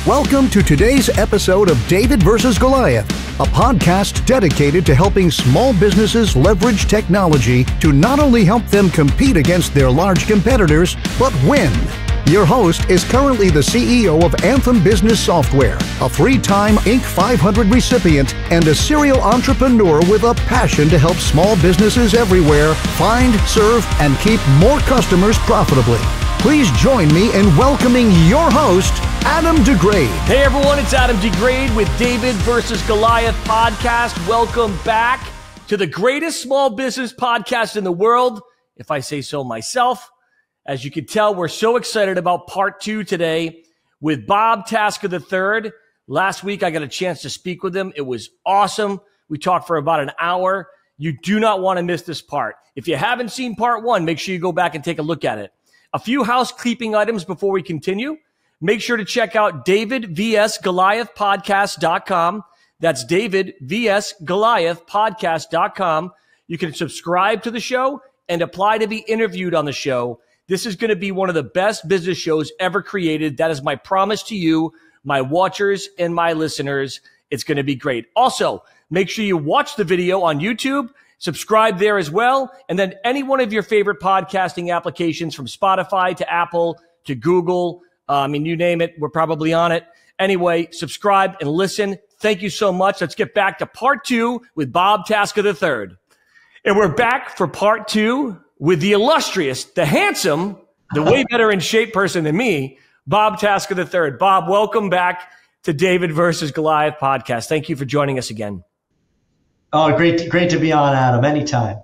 Welcome to today's episode of David vs. Goliath, a podcast dedicated to helping small businesses leverage technology to not only help them compete against their large competitors, but win. Your host is currently the CEO of Anthem Business Software, a 3-time Inc. 500 recipient, and a serial entrepreneur with a passion to help small businesses everywhere find, serve, and keep more customers profitably. Please join me in welcoming your host, Adam DeGraide. Hey everyone, it's Adam DeGraide with David vs. Goliath podcast. Welcome back to the greatest small business podcast in the world, if I say so myself. As you can tell, we're so excited about part 2 today with Bob Tasca III. Last week, I got a chance to speak with him. It was awesome. We talked for about an hour. You do not want to miss this part. If you haven't seen part 1, make sure you go back and take a look at it. A few housekeeping items before we continue. Make sure to check out davidvsgoliathpodcast.com. That's davidvsgoliathpodcast.com. You can subscribe to the show and apply to be interviewed on the show. This is going to be one of the best business shows ever created. That is my promise to you, my watchers and my listeners. It's going to be great. Also, make sure you watch the video on YouTube. Subscribe there as well. And then any one of your favorite podcasting applications, from Spotify to Apple to Google, you name it, we're probably on it. Anyway, subscribe and listen. Thank you so much. Let's get back to part 2 with Bob Tasca III. And we're back for part 2 with the illustrious, the handsome, the way better in shape person than me, Bob Tasca III. Bob, welcome back to David vs. Goliath podcast. Thank you for joining us again. Oh, great to be on, Adam. Anytime.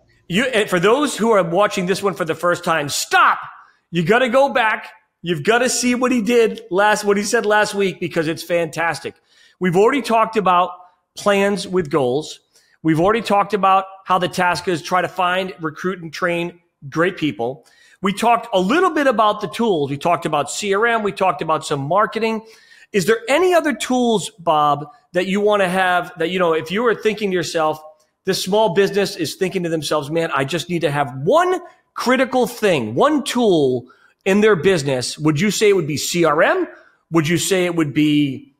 For those who are watching this one for the first time, stop. You got to go back. You've got to see what he said last week, because it's fantastic. We've already talked about plans with goals. We've already talked about how the Tascas try to find, recruit, and train great people. We talked a little bit about the tools. We talked about CRM. We talked about some marketing. Is there any other tools, Bob, that you want to have that, if you were thinking to yourself, this small business is thinking to themselves, man, I just need to have one critical thing, one tool in their business? Would you say it would be CRM? Would you say it would be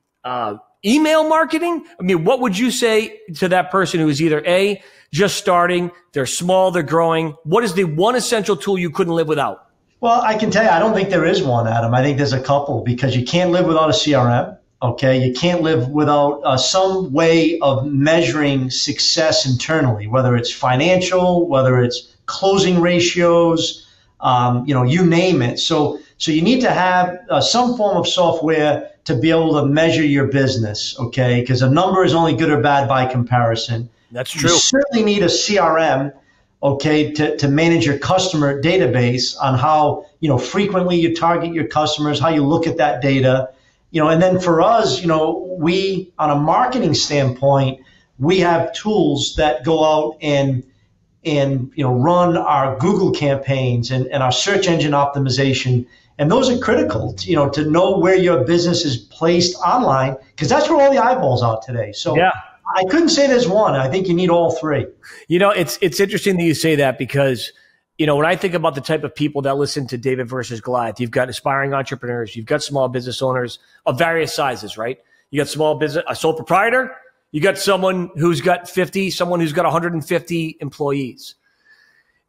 email marketing? What would you say to that person who is either A, just starting, they're small, they're growing? What is the one essential tool you couldn't live without? Well, I can tell you, I don't think there is one, Adam. I think there's a couple, because you can't live without a CRM. Okay, you can't live without some way of measuring success internally, whether it's financial, whether it's closing ratios, you name it. So you need to have some form of software to be able to measure your business, okay? Because a number is only good or bad by comparison. That's true. You certainly need a CRM, okay, to manage your customer database on how, frequently you target your customers, how you look at that data. And then for us, we, on a marketing standpoint, we have tools that go out and run our Google campaigns and our search engine optimization. And those are critical, to know where your business is placed online, because that's where all the eyeballs are today. So yeah. I couldn't say there's one. I think you need all three. It's interesting that you say that, because when I think about the type of people that listen to David vs. Goliath, you've got aspiring entrepreneurs, you've got small business owners of various sizes, right? You got small business, a sole proprietor, you got someone who's got 50, someone who's got 150 employees.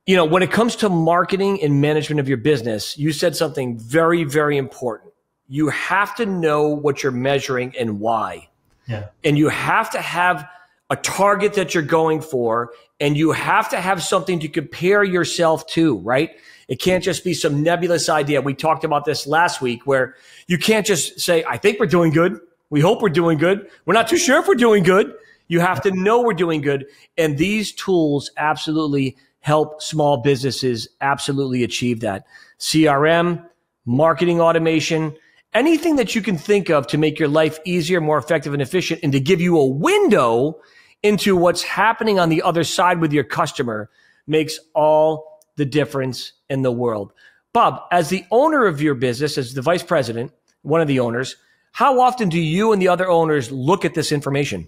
When it comes to marketing and management of your business, you said something very, very important. You have to know what you're measuring and why. Yeah. And you have to have a target that you're going for, and you have to have something to compare yourself to, right? It can't just be some nebulous idea. We talked about this last week, where you can't just say, I think we're doing good. We hope we're doing good. We're not too sure if we're doing good. You have to know we're doing good. And these tools absolutely help small businesses absolutely achieve that. CRM, marketing automation, anything that you can think of to make your life easier, more effective, and efficient, and to give you a window into what's happening on the other side with your customer makes all the difference in the world. Bob, as the owner of your business, as the vice president, one of the owners, how often do you and the other owners look at this information?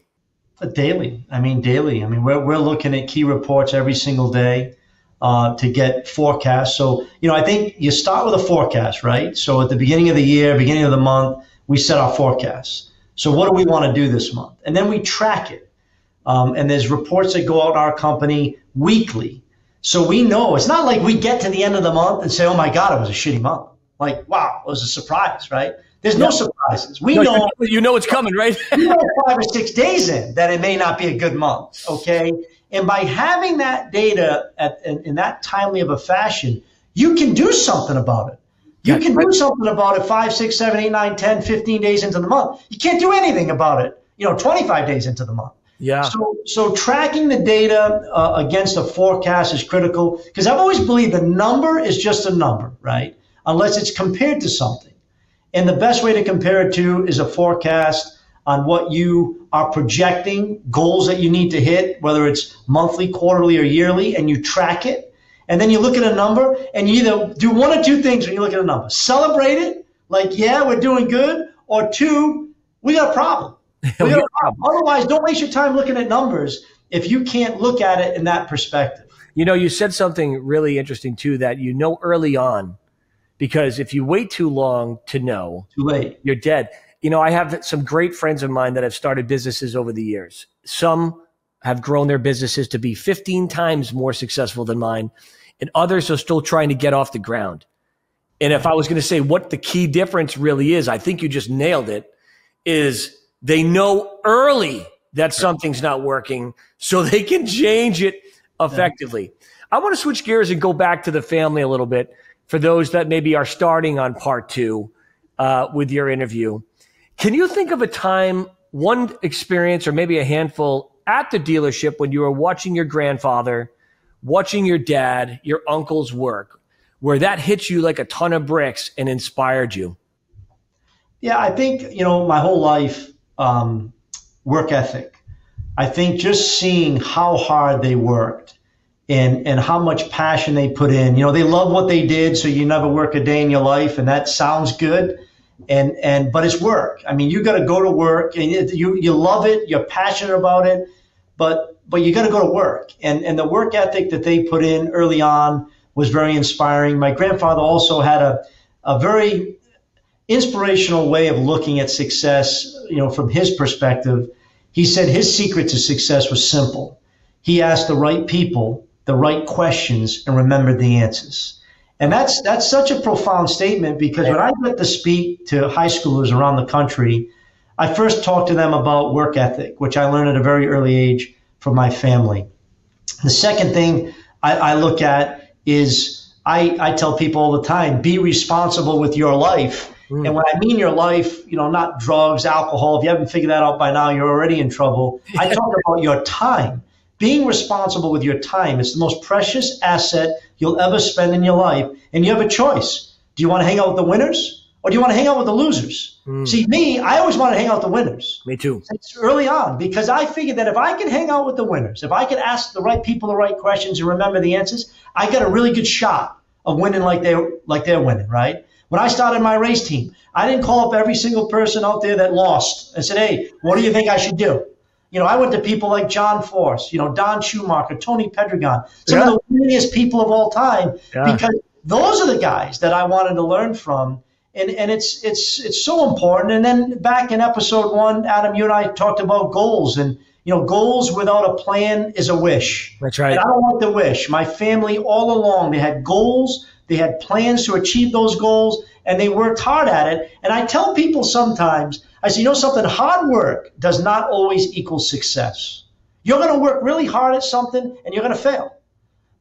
Daily. Daily. We're looking at key reports every single day to get forecasts. So, I think you start with a forecast, right? So at the beginning of the year, beginning of the month, we set our forecasts. So what do we want to do this month? And then we track it. And there's reports that go out in our company weekly. So we know it's not like we get to the end of the month and say, oh my God, it was a shitty month. Like, wow, it was a surprise, right? There's no surprises. We know you know it's coming, right? we know 5 or 6 days in that it may not be a good month, okay? And by having that data in that timely of a fashion, you can do something about it. You can do something about it 5, 6, 7, 8, 9, 10, 15 days into the month. You can't do anything about it, 25 days into the month. Yeah. So tracking the data against a forecast is critical, because I've always believed the number is just a number, right? Unless it's compared to something. And the best way to compare it to is a forecast on what you are projecting, goals that you need to hit, whether it's monthly, quarterly, or yearly, and you track it. And then you look at a number, and you either do one or two things when you look at a number. Celebrate it, like, yeah, we're doing good, or two, we got a problem. Otherwise, don't waste your time looking at numbers if you can't look at it in that perspective. You said something really interesting, too, that early on, because if you wait too long to know, too late, you're dead. I have some great friends of mine that have started businesses over the years. Some have grown their businesses to be 15 times more successful than mine, and others are still trying to get off the ground. And if I was going to say what the key difference really is, I think you just nailed it, is they know early that something's not working so they can change it effectively. Yeah. I want to switch gears and go back to the family a little bit for those that maybe are starting on part 2 with your interview. Can you think of a time, one experience or maybe a handful at the dealership when you were watching your grandfather, watching your dad, your uncle's work, where that hit you like a ton of bricks and inspired you? Yeah, I think, my whole life, work ethic. I think just seeing how hard they worked and how much passion they put in. They love what they did, so you never work a day in your life, and that sounds good. But it's work. I mean, you got to go to work, and you love it, you're passionate about it, but you got to go to work. And the work ethic that they put in early on was very inspiring. My grandfather also had a very inspirational way of looking at success, from his perspective. He said his secret to success was simple. He asked the right people the right questions and remembered the answers. And that's such a profound statement, because when I get to speak to high schoolers around the country, I first talk to them about work ethic, which I learned at a very early age from my family. The second thing I look at is I tell people all the time, be responsible with your life. And when I mean your life, not drugs, alcohol. If you haven't figured that out by now, you're already in trouble. I talk about your time. Being responsible with your time is the most precious asset you'll ever spend in your life. And you have a choice. Do you want to hang out with the winners, or do you want to hang out with the losers? See, me, I always want to hang out with the winners. Me too. It's early on, because I figured that if I could hang out with the winners, if I could ask the right people the right questions and remember the answers, I got a really good shot of winning like they're winning, right? When I started my race team, I didn't call up every single person out there that lost and said, hey, what do you think I should do? I went to people like John Force, Don Schumacher, Tony Pedregon, some of the winningest people of all time, because those are the guys that I wanted to learn from. And it's so important. And then back in episode 1, Adam, you and I talked about goals, and goals without a plan is a wish. That's right. And I don't want the wish. My family all along, they had goals, they had plans to achieve those goals, and they worked hard at it. And I tell people sometimes, I say, something, hard work does not always equal success. You're going to work really hard at something and you're going to fail.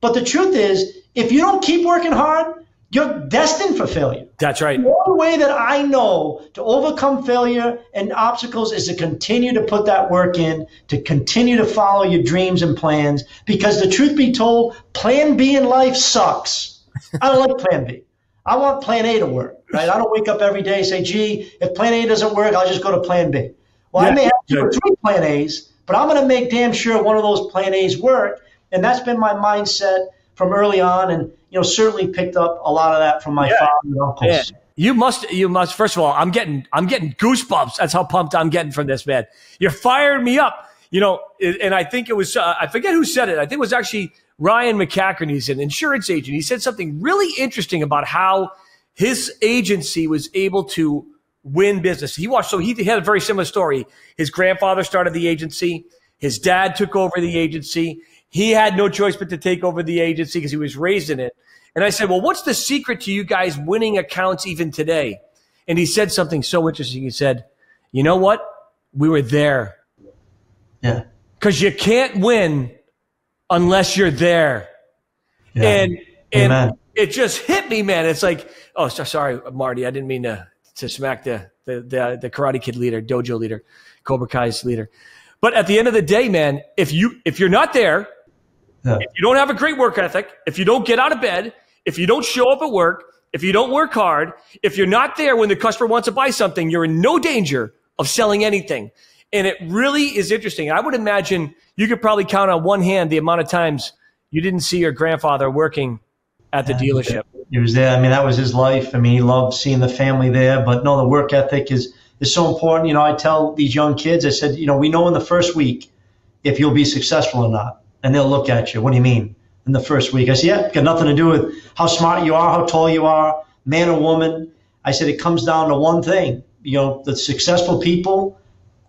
But the truth is, if you don't keep working hard, you're destined for failure. That's right. The only way that I know to overcome failure and obstacles is to continue to put that work in, to continue to follow your dreams and plans, because the truth be told, plan B in life sucks. I don't like plan B. I want plan A to work, right? I don't wake up every day and say, gee, if plan A doesn't work, I'll just go to plan B. Well, I may have 2 or 3 plan A's, but I'm going to make damn sure one of those plan A's work. And that's been my mindset from early on, and certainly picked up a lot of that from my father and uncles. Yeah. You must. First of all, I'm getting goosebumps. That's how pumped I'm getting from this, man. You're firing me up. And I think it was I forget who said it. I think it was actually Ryan McCackern. He's an insurance agent. He said something really interesting about how his agency was able to win business. He watched, so he had a very similar story. His grandfather started the agency. His dad took over the agency. He had no choice but to take over the agency because he was raised in it. And I said, well, what's the secret to you guys winning accounts even today? And he said something so interesting. He said, you know what? We were there. Yeah. Because you can't win unless you're there. Yeah. And it just hit me, man. It's like, oh, sorry, Marty. I didn't mean to smack the Karate Kid leader, dojo leader, Cobra Kai's leader. But at the end of the day, man, if you're not there, if you don't have a great work ethic, if you don't get out of bed, if you don't show up at work, if you don't work hard, if you're not there when the customer wants to buy something, you're in no danger of selling anything. And it really is interesting. I would imagine you could probably count on one hand the amount of times you didn't see your grandfather working at the dealership. He was there. I mean, that was his life. I mean, he loved seeing the family there. But no, the work ethic is so important. You know, I tell these young kids, I said, you know, we know in the first week if you'll be successful or not. And they'll look at you. What do you mean? In the first week. I said, yeah, got nothing to do with how smart you are, how tall you are, man or woman. I said, it comes down to one thing. You know, the successful people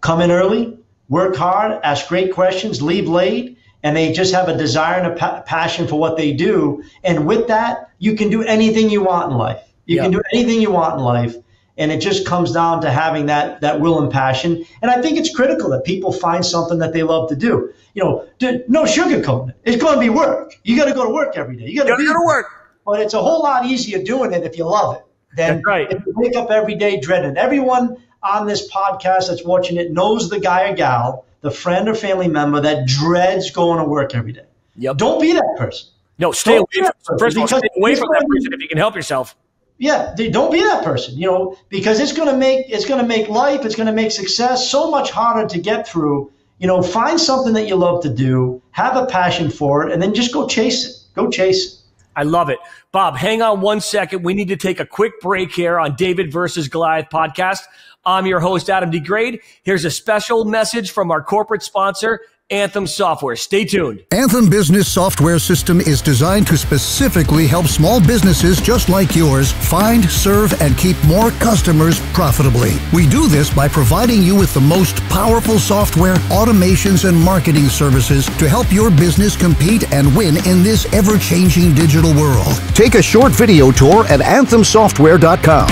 come in early, work hard, ask great questions, leave late, and they just have a desire and a passion for what they do. And with that, you can do anything you want in life. You can do anything you want in life. And it just comes down to having that will and passion. And I think it's critical that people find something that they love to do. You know, no sugarcoating it. It's going to be work. You got to go to work every day. You got to go to work. But it's a whole lot easier doing it if you love it than if you wake up every day dreading it. Everyone on this podcast that's watching it knows the guy or gal, the friend or family member that dreads going to work every day. Yep. Don't be that person. No, stay away from that person if you can help yourself. Yeah, don't be that person, you know, because it's going to make life, it's going to make success so much harder to get through. You know, find something that you love to do, have a passion for it, and then just go chase it. Go chase it. I love it. Bob, hang on 1 second. We need to take a quick break here on David versus Goliath podcast. I'm your host, Adam DeGraide. Here's a special message from our corporate sponsor, Anthem Software. Stay tuned. Anthem Business Software System is designed to specifically help small businesses just like yours find, serve, and keep more customers profitably. We do this by providing you with the most powerful software, automations, and marketing services to help your business compete and win in this ever-changing digital world. Take a short video tour at anthemsoftware.com.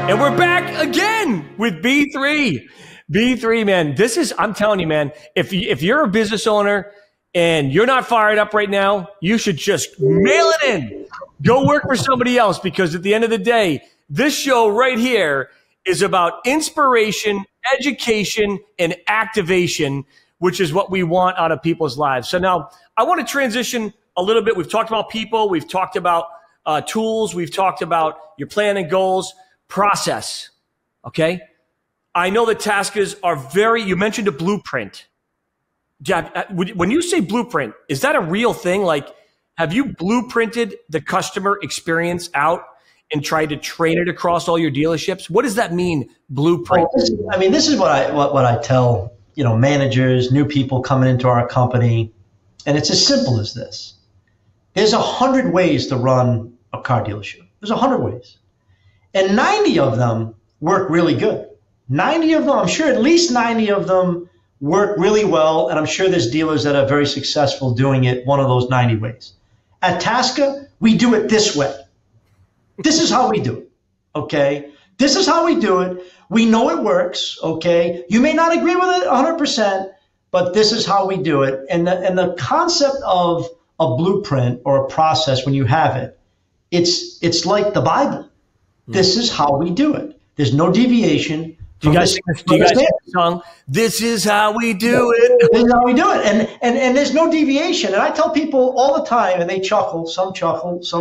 And we're back again with B3. B3, man, I'm telling you, man, if you're a business owner and you're not fired up right now, you should just mail it in. Go work for somebody else, because at the end of the day, this show right here is about inspiration, education, and activation, which is what we want out of people's lives. So now I want to transition a little bit. We've talked about people. We've talked about tools. We've talked about your plan and goals. Process, okay? I know that Tascas are you mentioned a blueprint. When you say blueprint, is that a real thing? Like, have you blueprinted the customer experience out and tried to train it across all your dealerships? What does that mean, blueprint? Well, this is what I tell, you know, managers, new people coming into our company, and it's as simple as this. There's 100 ways to run a car dealership. There's 100 ways. And 90 of them work really good. 90 of them, I'm sure at least 90 of them work really well. And I'm sure there's dealers that are very successful doing it one of those 90 ways. At Tasca, we do it this way. This is how we do it. Okay. This is how we do it. We know it works. Okay. You may not agree with it 100%, but this is how we do it. And the concept of a blueprint or a process, when you have it, it's like the Bible. This is how we do it. There's no deviation. Do you guys sing the song? This is how we do it. This is how we do it. And there's no deviation. And I tell people all the time, and they chuckle. Some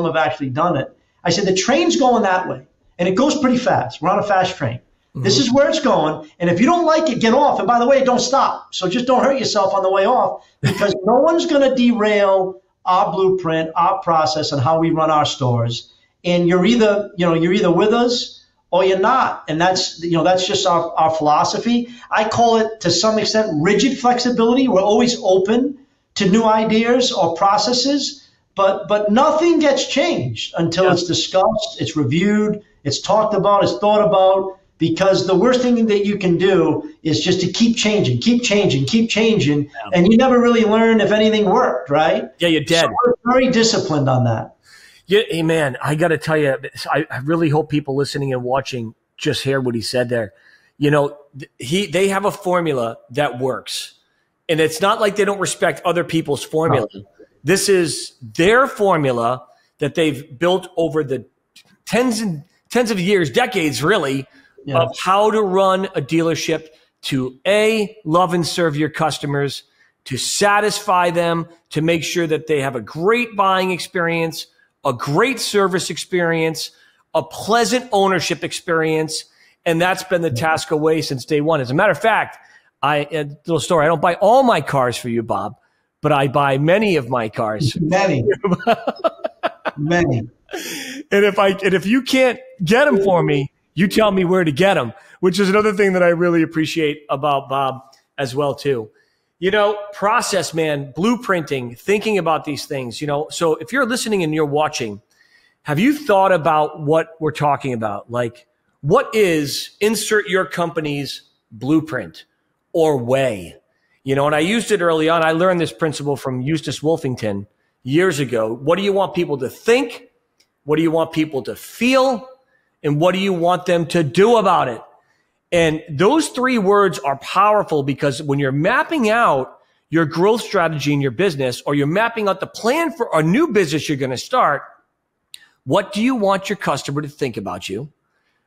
have actually done it. I said, the train's going that way. And it goes pretty fast. We're on a fast train. Mm-hmm. This is where it's going. And if you don't like it, get off. And by the way, don't stop. So just don't hurt yourself on the way off, because no one's going to derail our blueprint, our process, and how we run our stores. And you're either with us or you're not. And that's just our philosophy. I call it, to some extent, rigid flexibility. We're always open to new ideas or processes, but nothing gets changed until it's discussed, it's reviewed, it's talked about, it's thought about. Because the worst thing that you can do is just to keep changing, and you never really learn if anything worked, right? Yeah, you're dead. So we're very disciplined on that. Yeah, hey man, I got to tell you, I really hope people listening and watching just hear what he said there. You know, they have a formula that works, and it's not like they don't respect other people's formula. No. This is their formula that they've built over the tens of years, decades, really. Yes. Of how to run a dealership to love and serve your customers, to satisfy them, to make sure that they have a great buying experience, a great service experience, a pleasant ownership experience. And that's been the Tasca way since day one. As a matter of fact, a little story, I don't buy all my cars for you, Bob, but I buy many of my cars. Many. And if you can't get them for me, you tell me where to get them, which is another thing that I really appreciate about Bob as well, too. You know, process, man, blueprinting, thinking about these things, you know. So if you're listening and you're watching, have you thought about what we're talking about? Like, what is insert your company's blueprint or way? You know, and I used it early on. I learned this principle from Eustace Wolfington years ago. What do you want people to think? What do you want people to feel? And what do you want them to do about it? And those three words are powerful because when you're mapping out your growth strategy in your business, or you're mapping out the plan for a new business you're going to start, what do you want your customer to think about you?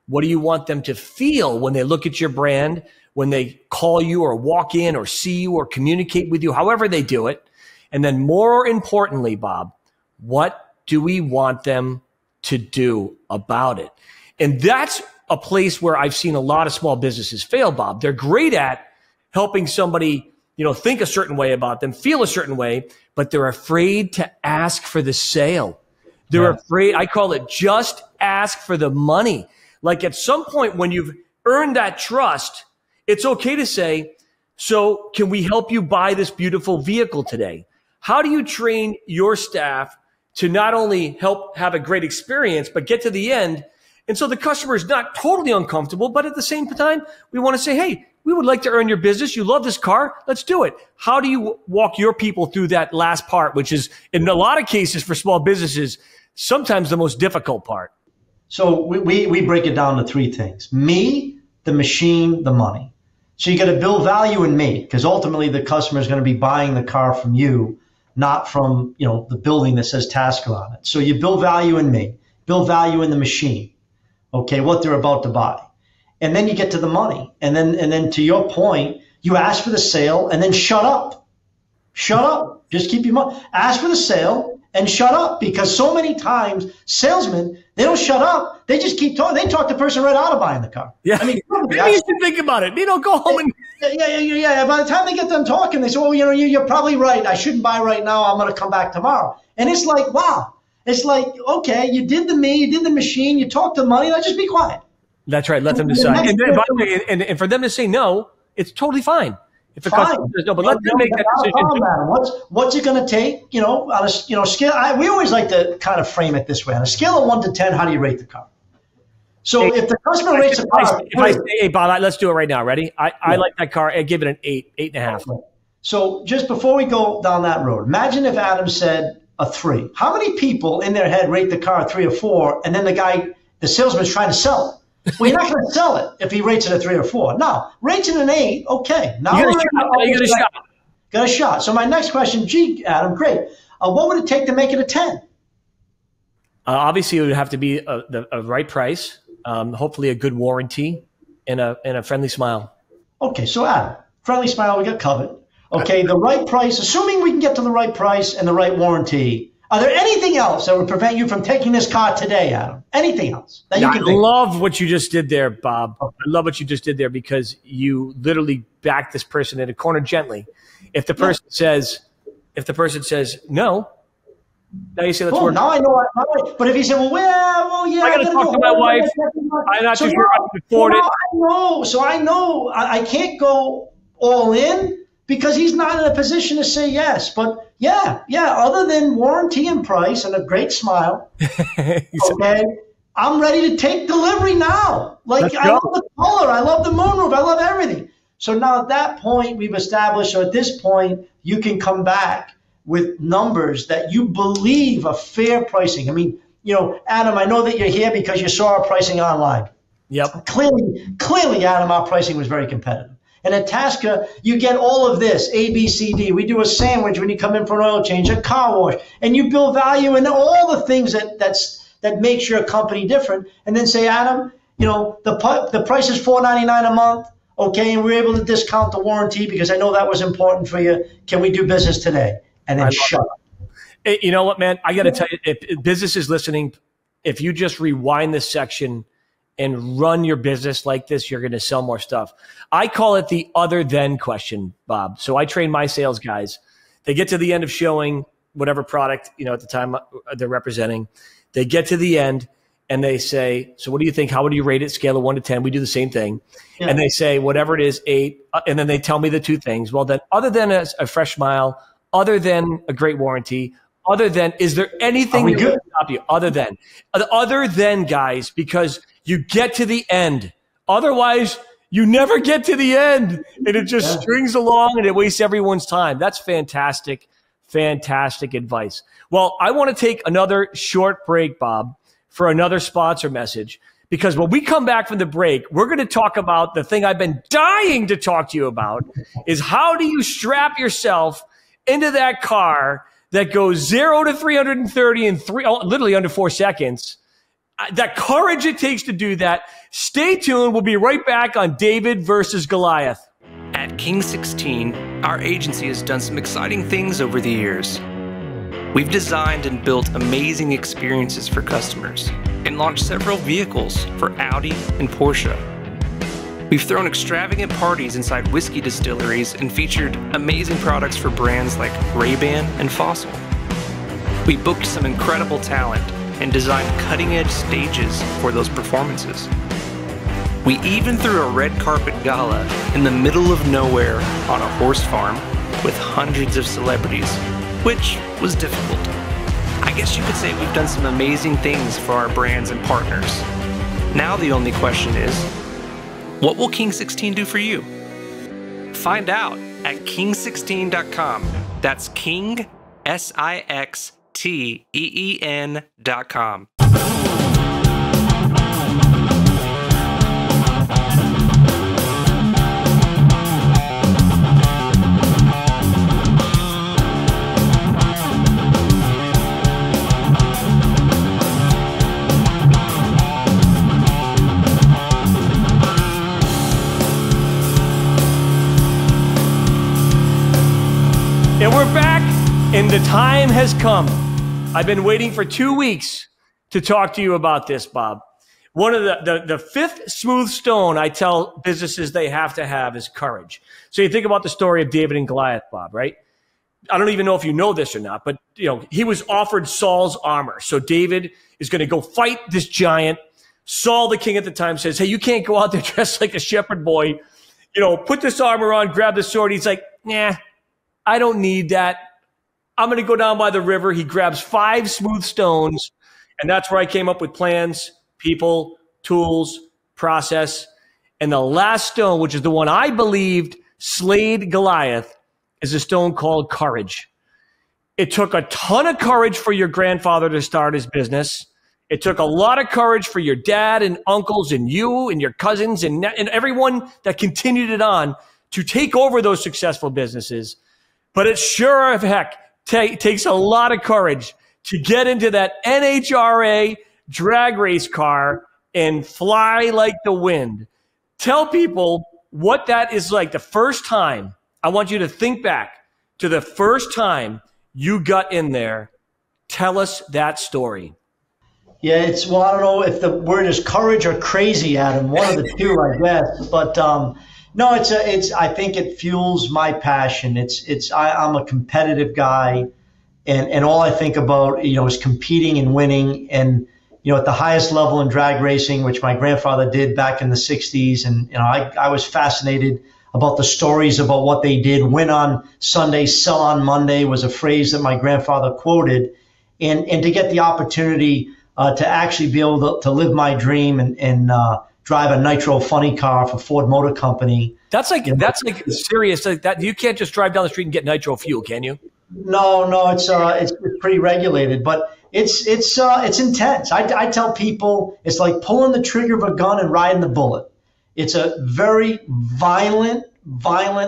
What do you want them to feel when they look at your brand, when they call you or walk in or see you or communicate with you, however they do it? And then more importantly, Bob, what do we want them to do about it? And that's a place where I've seen a lot of small businesses fail, Bob. They're great at helping somebody, you know, think a certain way about them, feel a certain way, but they're afraid to ask for the sale. They're afraid, I call it just ask for the money. Like at some point when you've earned that trust, it's okay to say, so can we help you buy this beautiful vehicle today? How do you train your staff to not only help have a great experience, but get to the end? And so the customer is not totally uncomfortable, but at the same time, we want to say, hey, we would like to earn your business. You love this car. Let's do it. How do you walk your people through that last part, which is in a lot of cases for small businesses, sometimes the most difficult part? So we break it down to three things: me, the machine, the money. So you got to build value in me, because ultimately the customer is going to be buying the car from you, not from, you know, the building that says Tasca on it. So you build value in me, build value in the machine. Okay, what they're about to buy. And then you get to the money. And then to your point, you ask for the sale and then shut up. Shut up. Just keep your money. Ask for the sale and shut up, because so many times salesmen, they don't shut up. They just keep talking. They talk the person right out of buying the car. Yeah. I mean, maybe you should think about it. You know, go home and yeah. By the time they get done talking, they say, "Oh, you know, you're probably right. I shouldn't buy right now. I'm going to come back tomorrow." And it's like, wow. It's like, okay, you did the me, you did the machine, you talked to money. Now just be quiet. That's right. Let them decide. And, by the way, and for them to say no, it's totally fine. If the customer says no, but let them make that decision. What's it going to take? You know, on a scale. We always like to kind of frame it this way: on a scale of 1 to 10, how do you rate the car? So if the customer rates a car, hey Bob, let's do it right now. Ready? I like that car. I give it an 8.5. Okay. So just before we go down that road, imagine if Adam said a 3. How many people in their head rate the car a 3 or 4, and then the salesman's trying to sell it? Well, you're not going to sell it if he rates it a 3 or 4. No, rates it an 8. Okay. Now you got a shot. Got a shot. So my next question, Adam, great. What would it take to make it a 10? Obviously, it would have to be a right price, hopefully a good warranty, and a friendly smile. Okay, so Adam, friendly smile, we got covered. Okay, the right price, assuming we can get to the right price and the right warranty, are there anything else that would prevent you from taking this car today, Adam? Anything else that you can think of? I love what you just did there, Bob. Okay. I love what you just did there, because you literally backed this person in a corner gently. If the person says no, Now you say that's Now I know. But if you say, yeah, I got to talk to my wife. I'm not too sure I can afford it. I know I can't go all in because he's not in a position to say yes. But yeah, other than warranty and price and a great smile, okay, I'm ready to take delivery now. Like, I love the color, I love the moonroof, I love everything. So now at that point, we've established, or at this point, you can come back with numbers that you believe are fair pricing. I mean, Adam, I know that you're here because you saw our pricing online. Yep. Clearly, Adam, our pricing was very competitive. And at Tasca, you get all of this, A, B, C, D. We do a sandwich when you come in for an oil change, a car wash, and you build value in all the things that makes your company different. And then say, Adam, the price is $4.99 a month. Okay, and we're able to discount the warranty because I know that was important for you. Can we do business today? And then shut up. Hey, you know what, man? I got to tell you, if business is listening, if you just rewind this section and run your business like this, you're going to sell more stuff. I call it the other than question, Bob. So I train my sales guys. They get to the end of showing whatever product, at the time they're representing. They get to the end and they say, so what do you think? How would you rate it? Scale of 1 to 10. We do the same thing. Yeah. And they say, whatever it is, 8. And then they tell me the two things. Well, then other than a fresh smile, other than a great warranty, other than, is there anything that would stop you? Other than, guys, because you get to the end. Otherwise, you never get to the end. And it just strings along and it wastes everyone's time. That's fantastic, fantastic advice. Well, I want to take another short break, Bob, for another sponsor message. Because when we come back from the break, we're going to talk about the thing I've been dying to talk to you about, is how do you strap yourself into that car that goes 0 to 330 in literally under 4 seconds. That courage it takes to do that. Stay tuned. We'll be right back on David versus Goliath. At King 16, our agency has done some exciting things over the years. We've designed and built amazing experiences for customers and launched several vehicles for Audi and Porsche. We've thrown extravagant parties inside whiskey distilleries and featured amazing products for brands like Ray-Ban and Fossil. We booked some incredible talent and designed cutting-edge stages for those performances. We even threw a red carpet gala in the middle of nowhere on a horse farm with hundreds of celebrities, which was difficult. I guess you could say we've done some amazing things for our brands and partners. Now the only question is, what will King 16 do for you? Find out at king16.com. That's King, SIXTEEN.com. And we're back, and the time has come. I've been waiting for 2 weeks to talk to you about this, Bob. One of the fifth smooth stone I tell businesses they have to have is courage. So you think about the story of David and Goliath, Bob, right? I don't even know if you know this or not, but he was offered Saul's armor. So David is going to go fight this giant. Saul, the king at the time, says, hey, you can't go out there dressed like a shepherd boy. Put this armor on, grab the sword. He's like, nah. I don't need that. I'm going to go down by the river. He grabs 5 smooth stones, and that's where I came up with plans, people, tools, process. And the last stone, which is the one I believed slayed Goliath, is a stone called courage. It took a ton of courage for your grandfather to start his business. It took a lot of courage for your dad and uncles and you and your cousins and everyone that continued it on to take over those successful businesses. But it sure of heck takes a lot of courage to get into that NHRA drag race car and fly like the wind. Tell people what that is like the first time. I want you to think back to the first time you got in there. Tell us that story. Yeah, I don't know if the word is courage or crazy, Adam. One of the two, I guess. But no, I think it fuels my passion. I'm a competitive guy, and all I think about, is competing and winning. And, at the highest level in drag racing, which my grandfather did back in the 60s. And, I was fascinated about the stories about what they did. Win on Sunday, sell on Monday was a phrase that my grandfather quoted. And to get the opportunity to actually be able to live my dream and drive a nitro funny car for Ford Motor Company. That's like serious. Like that, you can't just drive down the street and get nitro fuel, can you? No, it's pretty regulated, but it's intense. I tell people it's like pulling the trigger of a gun and riding the bullet. It's a very violent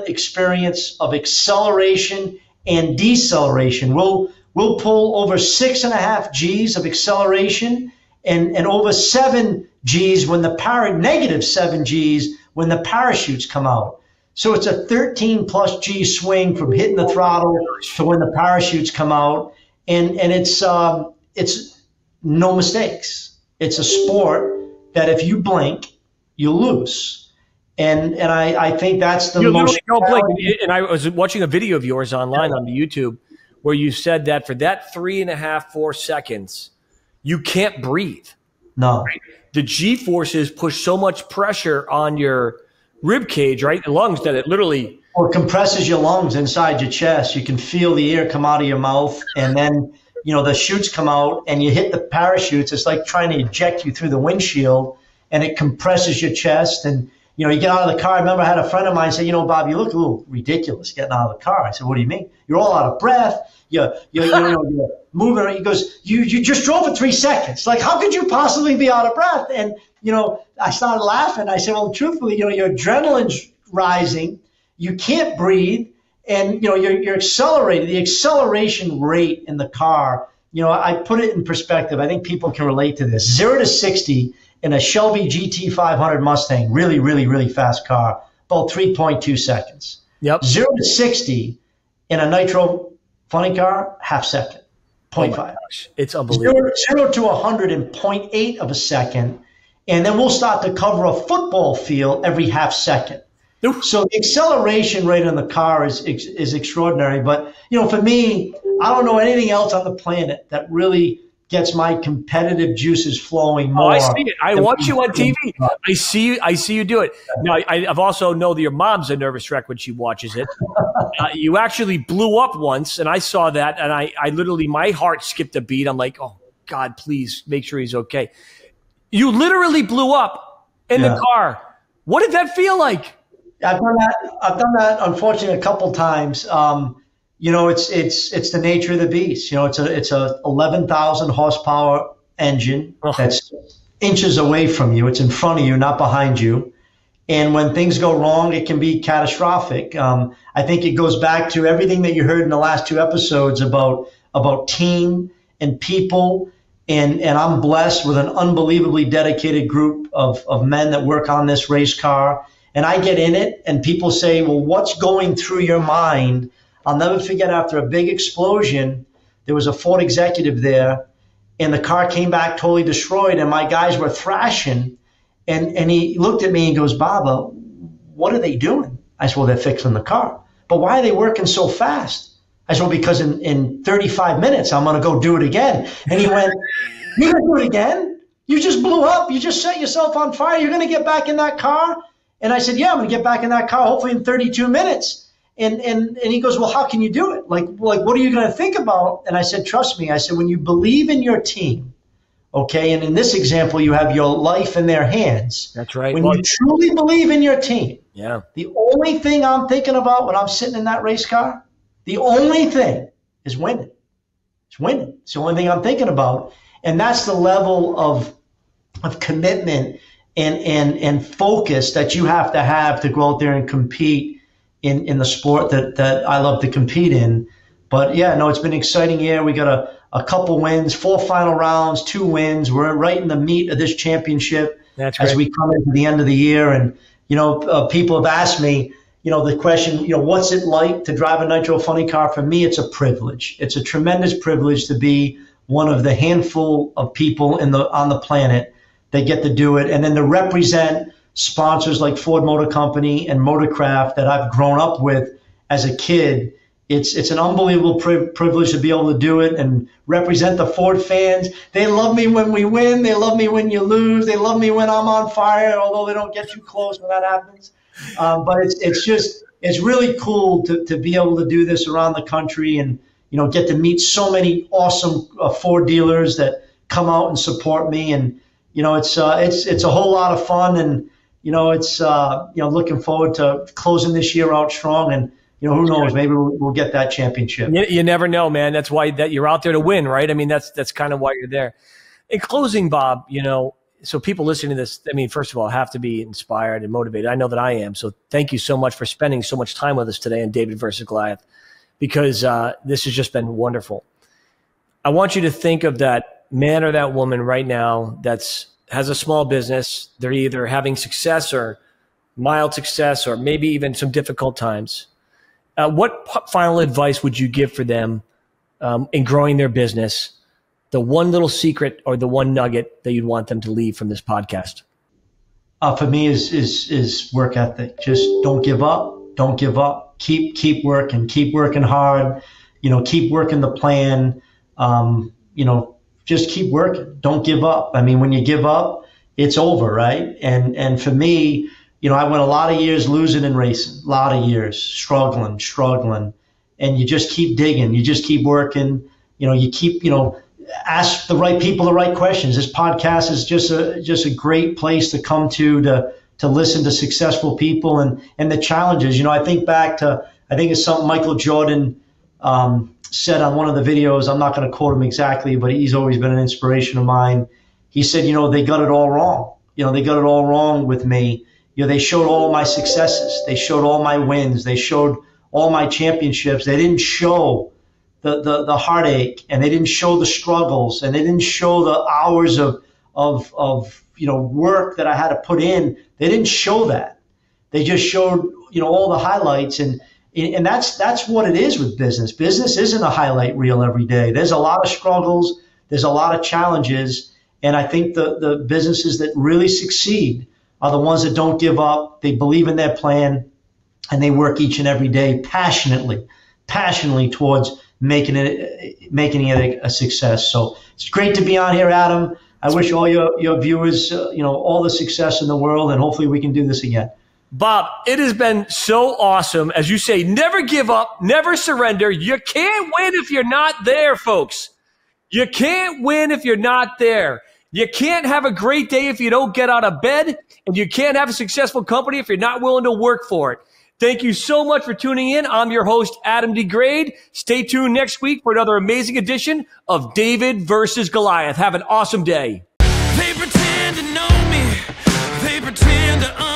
experience of acceleration and deceleration. We'll pull over 6.5 G's of acceleration and over 7 G's when negative 7 G's when the parachutes come out. So it's a 13 plus G swing from hitting the throttle to when the parachutes come out. And it's no mistakes. It's a sport that if you blink, you lose. And I think that's the most. Don't blink. And I was watching a video of yours online on the YouTube where you said that for that 3.5, 4 seconds, you can't breathe. No. Right? The G-forces push so much pressure on your rib cage, right, the lungs, that it literally it compresses your lungs inside your chest. You can feel the air come out of your mouth, and then the chutes come out, and you hit the parachutes. It's like trying to eject you through the windshield, and it compresses your chest. And you get out of the car. I remember I had a friend of mine say, Bob, you look a little ridiculous getting out of the car. I said, what do you mean? You're all out of breath. You're moving around. He goes, you just drove for 3 seconds. Like, how could you possibly be out of breath? And, I started laughing. I said, well, truthfully, your adrenaline's rising. You can't breathe. And, you're accelerated. The acceleration rate in the car, I put it in perspective. I think people can relate to this. 0 to 60 in a Shelby GT500 Mustang, really, really, really fast car, about 3.2 seconds. Yep. 0 to 60 in a nitro funny car, half second, 0.5. Oh my gosh. It's unbelievable. 0 to 100 in 0.8 of a second. And then we'll start to cover a football field every half second. So the acceleration rate on the car is extraordinary. But, for me, I don't know anything else on the planet that really gets my competitive juices flowing more. Oh, I see it. I watch you on TV. I see you do it. Now, I've also know that your mom's a nervous wreck when she watches it. You actually blew up once, and I saw that, and I literally, my heart skipped a beat. I'm like, oh, God, please make sure he's okay. You literally blew up in the car. What did that feel like? I've done that unfortunately a couple times. It's the nature of the beast. It's a 11,000 horsepower engine that's inches away from you. It's in front of you, not behind you. And when things go wrong, it can be catastrophic. I think it goes back to everything that you heard in the last 2 episodes about team and people. And I'm blessed with an unbelievably dedicated group of men that work on this race car. And I get in it, and people say, well, what's going through your mind? I'll never forget, after a big explosion, there was a Ford executive there, and the car came back totally destroyed, and my guys were thrashing. And he looked at me and goes, Baba, what are they doing? I said, well, they're fixing the car. But why are they working so fast? I said, well, because in 35 minutes, I'm going to go do it again. And he went, you're going to do it again? You just blew up. You just set yourself on fire. You're going to get back in that car? And I said, yeah, I'm going to get back in that car hopefully in 32 minutes. And he goes, well, how can you do it? Like, what are you going to think about? And I said, trust me. I said, when you believe in your team, okay, and in this example, you have your life in their hands. That's right. When you truly believe in your team, yeah, the only thing I'm thinking about when I'm sitting in that race car, the only thing is winning. It's winning. It's the only thing I'm thinking about. And that's the level of commitment and focus that you have to go out there and compete in the sport that I love to compete in. But yeah, no, it's been an exciting year. We got a couple wins, 4 final rounds, 2 wins. We're right in the meat of this championship. That's great. As we come into the end of the year. And, people have asked me, the question, what's it like to drive a nitro funny car? For me, it's a privilege. It's a tremendous privilege to be one of the handful of people on the planet that get to do it. And then to represent sponsors like Ford Motor Company and Motorcraft that I've grown up with as a kid It's an unbelievable privilege to be able to do it and represent the Ford fans. They love me when we win. They love me when you lose. They love me when I'm on fire, although they don't get too close when that happens. But it's really cool to be able to do this around the country and, get to meet so many awesome Ford dealers that come out and support me. And, it's a whole lot of fun. And, it's looking forward to closing this year out strong. And, who knows? Maybe we'll get that championship. You never know, man. That's why that you're out there to win, right? I mean, that's kind of why you're there. In closing, Bob, so people listening to this, I mean, first of all, have to be inspired and motivated. I know that I am. So thank you so much for spending so much time with us today on David versus Goliath, because this has just been wonderful. I want you to think of that man or that woman right now has a small business. They're either having success or mild success or maybe even some difficult times. What final advice would you give for them in growing their business? The one little secret or the one nugget that you'd want them to leave from this podcast? For me is work ethic. Just don't give up. Don't give up. Keep working. Keep working hard. Keep working the plan. Just keep working. Don't give up. I mean, when you give up, it's over, right? And for me, I went a lot of years losing and racing, a lot of years struggling, and you just keep digging. You just keep working. You keep, ask the right people the right questions. This podcast is just a great place to come to listen to successful people and the challenges. I think back to, I think it's something Michael Jordan said on one of the videos. I'm not going to quote him exactly, but he's always been an inspiration of mine. He said, they got it all wrong. They got it all wrong with me. They showed all my successes. They showed all my wins. They showed all my championships. They didn't show the heartache, and they didn't show the struggles, and they didn't show the hours of work that I had to put in. They didn't show that. They just showed all the highlights, and that's what it is with business. Business isn't a highlight reel every day. There's a lot of struggles. There's a lot of challenges, and I think the businesses that really succeed are the ones that don't give up. They believe in their plan, and they work each and every day passionately towards making it a success. So it's great to be on here, Adam. I wish all your viewers, all the success in the world, and hopefully we can do this again. Bob, it has been so awesome. As you say, never give up, never surrender. You can't win if you're not there, folks. You can't win if you're not there. You can't have a great day if you don't get out of bed, and you can't have a successful company if you're not willing to work for it. Thank you so much for tuning in. I'm your host, Adam DeGraide. Stay tuned next week for another amazing edition of David versus Goliath. Have an awesome day. They pretend to know me. They pretend to